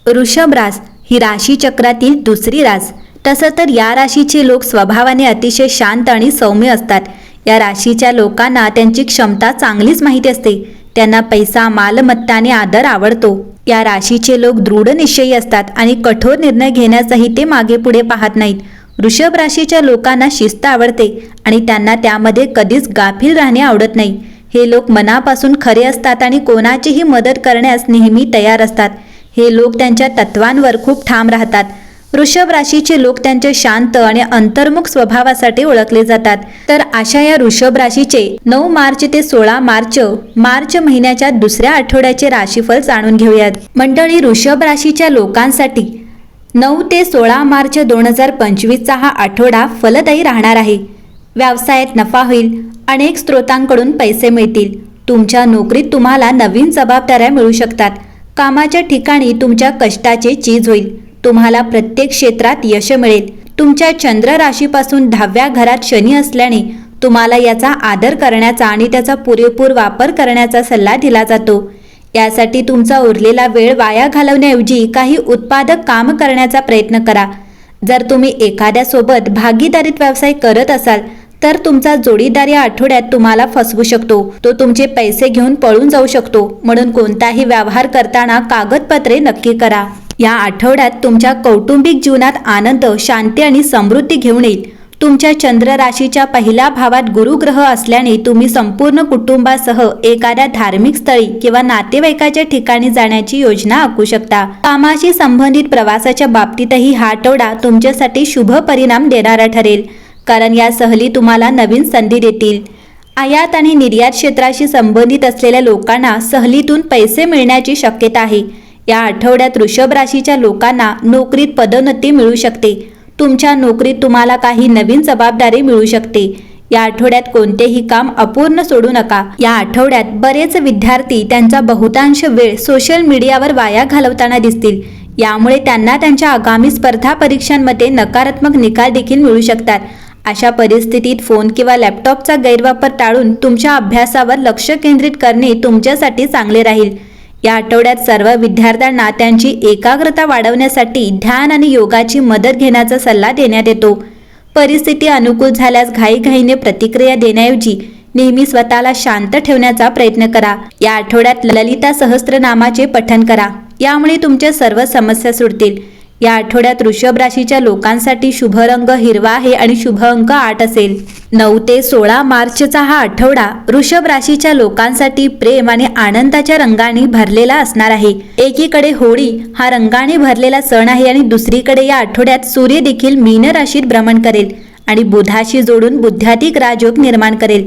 वृषभ रास ही राशी चक्रातील दुसरी रास. तसं तर या राशीचे लोक स्वभावाने अतिशय शांत आणि सौम्य असतात. या राशीच्या लोकांना त्यांची क्षमता चांगलीच माहिती असते. त्यांना पैसा, मालमत्ता आणि आदर आवडतो. या राशीचे लोक दृढ निश्चयी असतात आणि कठोर निर्णय घेण्यासही ते मागे पुढे पाहत नाहीत. वृषभ राशीच्या लोकांना शिस्त आवडते आणि त्यांना त्यामध्ये कधीच गाफील राहणे आवडत नाही. हे लोक मनापासून खरे असतात आणि कोणाचीही मदत करण्यास नेहमी तयार असतात. हे लोक त्यांच्या तत्वांवर खूप ठाम राहतात. वृषभ राशीचे लोक त्यांच्या शांत आणि अंतर्मुख स्वभावासाठी ओळखले जातात. तर अशा या वृषभ राशीचे 9 मार्च ते 16 मार्च महिन्याच्या दुसऱ्या आठवड्याचे राशीफल जाणून घेऊयात. मंडळी, वृषभ राशीच्या लोकांसाठी 9 ते 16 मार्च 2025चा हा आठवडा फलदायी राहणार आहे. व्यवसायात नफा होईल. अनेक स्रोतांकडून पैसे मिळतील. तुमच्या नोकरीत तुम्हाला नवीन जबाबदाऱ्या मिळू शकतात. कामाच्या ठिकाणी तुमच्या कष्टाचे चीज होईल. तुम्हाला प्रत्येक क्षेत्रात यश मिळेल. तुमच्या चंद्र राशीपासून 10व्या घरात शनी असल्याने तुम्हाला याचा आदर करण्याचा आणि त्याचा पुरेपूर वापर करण्याचा सल्ला दिला जातो. यासाठी तुमचा उरलेला वेळ वाया घालवण्याऐवजी काही उत्पादक काम करण्याचा प्रयत्न करा. जर तुम्ही एखाद्यासोबत भागीदारीत व्यवसाय करत असाल तर तुमचा जोडीदार या आठवड्यात तुम्हाला फसवू शकतो. तो तुमचे पैसे घेऊन पळून जाऊ शकतो. म्हणून कोणताही व्यवहार करताना कागदपत्रे नक्की करा. या आठवड्यात तुमच्या कौटुंबिक जीवनात आनंद, शांती आणि समृद्धी घेऊन येईल. तुमच्या चंद्र राशीच्या पहिल्या भावात गुरुग्रह असल्याने तुम्ही संपूर्ण कुटुंबासह एखाद्या धार्मिक स्थळी किंवा नातेवाईकाच्या ठिकाणी जाण्याची योजना आखू शकता. कामाशी संबंधित प्रवासाच्या बाबतीतही हा आठवडा तुमच्यासाठी शुभ परिणाम देणारा ठरेल, कारण या सहली तुम्हाला नवीन संधी देतील. आयात आणि निर्यात क्षेत्राशी संबंधित असलेल्या लोकांना सहलीतून पैसे मिळण्याची शक्यता आहे. या आठवड्यात वृषभ राशीच्या लोकांना नोकरीत पदोन्नती मिळू शकते. तुमच्या नोकरीत तुम्हाला काही नवीन जबाबदारी मिळू शकते. या आठवड्यात कोणतेही काम अपूर्ण सोडू नका. या आठवड्यात बरेच विद्यार्थी त्यांचा बहुतांश वेळ सोशल मीडियावर वाया घालवताना दिसतील. यामुळे त्यांना त्यांच्या आगामी स्पर्धा परीक्षांमध्ये नकारात्मक निकाल देखील मिळू शकतात. अशा परिस्थितीत फोन किंवा लॅपटॉपचा गैरवापर टाळून तुमच्या अभ्यासावर लक्ष केंद्रित करणे तुमच्यासाठी चांगले राहील. या आठवड्यात सर्व विद्यार्थ्यांना त्यांची एकाग्रता वाढवण्यासाठी ध्यान आणि योगाची मदत घेण्याचा सल्ला देण्यात येतो. परिस्थिती अनुकूल झाल्यास घाईघाईने प्रतिक्रिया देण्याऐवजी नेहमी स्वतःला शांत ठेवण्याचा प्रयत्न करा. या आठवड्यात ललिता सहस्त्रनामाचे पठण करा. यामुळे तुमच्या सर्व समस्या सुटतील. या आठवड्यात वृषभ राशीच्या लोकांसाठी शुभ रंग हिरवा आहे आणि शुभ अंक 8 असेल. 9 ते 16 मार्चचा हा आठवडा वृषभ राशीच्या लोकांसाठी प्रेम आणि आनंदाच्या रंगाने भरलेला असणार आहे. एकीकडे होळी हा रंगाने भरलेला सण आहे आणि दुसरीकडे या आठवड्यात सूर्य देखील मीन राशीत भ्रमण करेल आणि बुधाशी जोडून बुद्ध्याधिक राजयोग निर्माण करेल.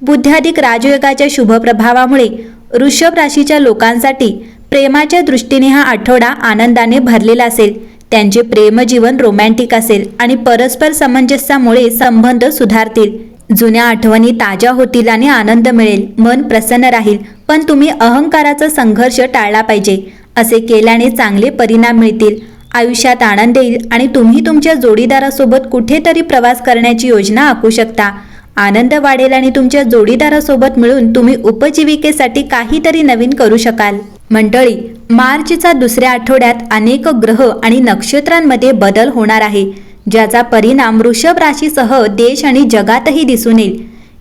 बुद्ध्याधिक राजयोगाच्या शुभ प्रभावामुळे वृषभ राशीच्या लोकांसाठी प्रेमाच्या दृष्टीने हा आठवडा आनंदाने भरलेला असेल. त्यांचे प्रेमजीवन रोमॅन्टिक असेल आणि परस्पर सामंजस्यामुळे संबंध सुधारतील. जुन्या आठवणी ताज्या होतील आणि आनंद मिळेल. मन प्रसन्न राहील. पण तुम्ही अहंकाराचा संघर्ष टाळला पाहिजे. असे केल्याने चांगले परिणाम मिळतील. आयुष्यात आनंद येईल आणि तुम्ही तुमच्या जोडीदारासोबत कुठेतरी प्रवास करण्याची योजना आखू शकता. आनंद वाढेल आणि तुमच्या जोडीदारासोबत मिळून तुम्ही उपजीविकेसाठी काहीतरी नवीन करू शकाल. मंडळी, मार्चच्या दुसऱ्या आठवड्यात अनेक ग्रह आणि नक्षत्रांमध्ये बदल होणार आहे, ज्याचा परिणाम वृषभ राशीसह देश आणि जगातही दिसून येईल.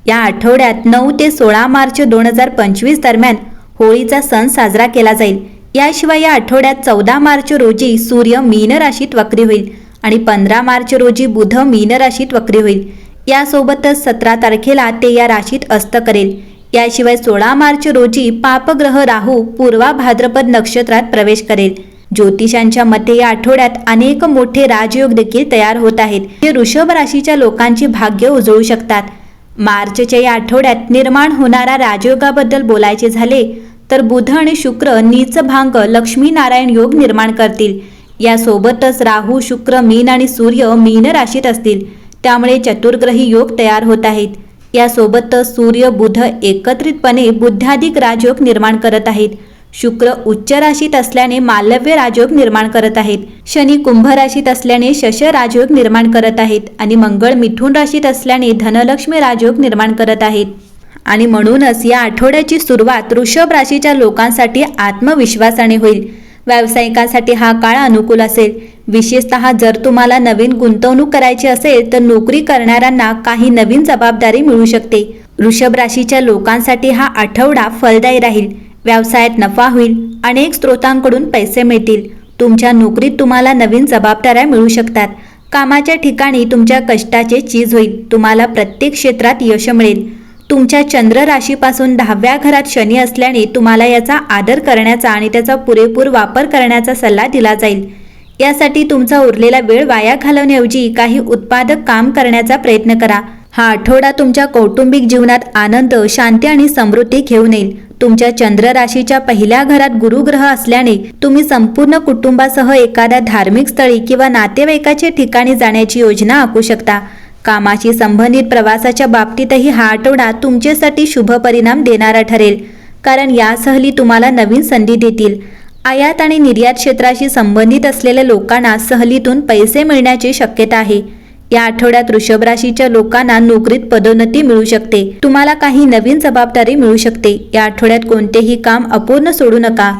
या आठवड्यात 9 ते 16 मार्च 2025 दरम्यान होळीचा सण साजरा केला जाईल. याशिवाय या आठवड्यात 14 मार्च रोजी सूर्य मीन राशीत वक्री होईल आणि 15 मार्च रोजी बुध मीन राशीत वक्री होईल. यासोबतच 17 तारखेला ते या राशीत अस्त करेल. याशिवाय 16 मार्च रोजी पापग्रह राहू पूर्वा भाद्रपद नक्षत्रात प्रवेश करेल. ज्योतिषांच्या मते या आठवड्यात अनेक मोठे राजयोग देखील तयार होत आहेत, जे वृषभ राशीच्या लोकांची भाग्य उजळू शकतात. मार्चच्या या आठवड्यात निर्माण होणाऱ्या राजयोगाबद्दल बोलायचे झाले तर बुध आणि शुक्र नीचभांग लक्ष्मी नारायण योग निर्माण करतील. यासोबतच राहू, शुक्र, मीन आणि सूर्य मीन राशीत असतील. त्यामुळे चतुर्ग्रही योग तयार होत आहेत. यासोबतच सूर्य बुध एकत्रितपणे बुद्ध्याधिक राजयोग निर्माण करत आहेत. शुक्र उच्च राशीत असल्याने मालव्य राजयोग निर्माण करत आहेत. शनी कुंभ राशीत असल्याने शश राजयोग निर्माण करत आहेत आणि मंगळ मिथुन राशीत असल्याने धनलक्ष्मी राजयोग निर्माण करत आहेत. आणि म्हणूनच या आठवड्याची सुरुवात वृषभ राशीच्या लोकांसाठी आत्मविश्वासाने होईल. व्यावसायिकांसाठी हा काळ अनुकूल असेल. विशेषतः जर तुम्हाला नवीन गुंतवणूक करायची असेल तर नोकरी करणाऱ्यांना काही नवीन जबाबदारी मिळू शकते. वृषभ राशीच्या लोकांसाठी हा आठवडा फलदायी राहील. व्यवसायात नफा होईल. अनेक स्रोतांकडून पैसे मिळतील. तुमच्या नोकरीत तुम्हाला नवीन जबाबदाऱ्या मिळू शकतात. कामाच्या ठिकाणी तुमच्या कष्टाचे चीज होईल. तुम्हाला प्रत्येक क्षेत्रात यश मिळेल. तुमच्या चंद्र राशीपासून 10व्या घरात शनी असल्याने तुम्हाला याचा आदर करण्याचा आणि त्याचा पुरेपूर वापर करण्याचा सल्ला दिला जाईल. यासाठी तुमचा उरलेला वेळ वाया घालवण्याऐवजी काही उत्पादक काम करण्याचा प्रयत्न करा. हा आठवडा तुमच्या कौटुंबिक जीवनात आनंद, शांती आणि समृद्धी घेऊन येईल. तुमच्या चंद्र राशीच्या पहिल्या घरात गुरुग्रह असल्याने तुम्ही संपूर्ण कुटुंबासह एखाद्या धार्मिक स्थळी किंवा नातेवाईकाच्या ठिकाणी जाण्याची योजना आखू शकता. कामाशी संबंधित प्रवासाच्या बाबतीतही हा आठवडा तुमच्यासाठी शुभ परिणाम देणारा ठरेल, कारण या सहली तुम्हाला नवीन संधी देतील. आयात आणि निर्यात क्षेत्राशी संबंधित असलेल्या लोकांना सहलीतून पैसे मिळण्याची शक्यता आहे. या आठवड्यात वृषभ राशीच्या लोकांना नोकरीत पदोन्नती मिळू शकते. तुम्हाला काही नवीन जबाबदारी मिळू शकते. या आठवड्यात कोणतेही काम अपूर्ण सोडू नका.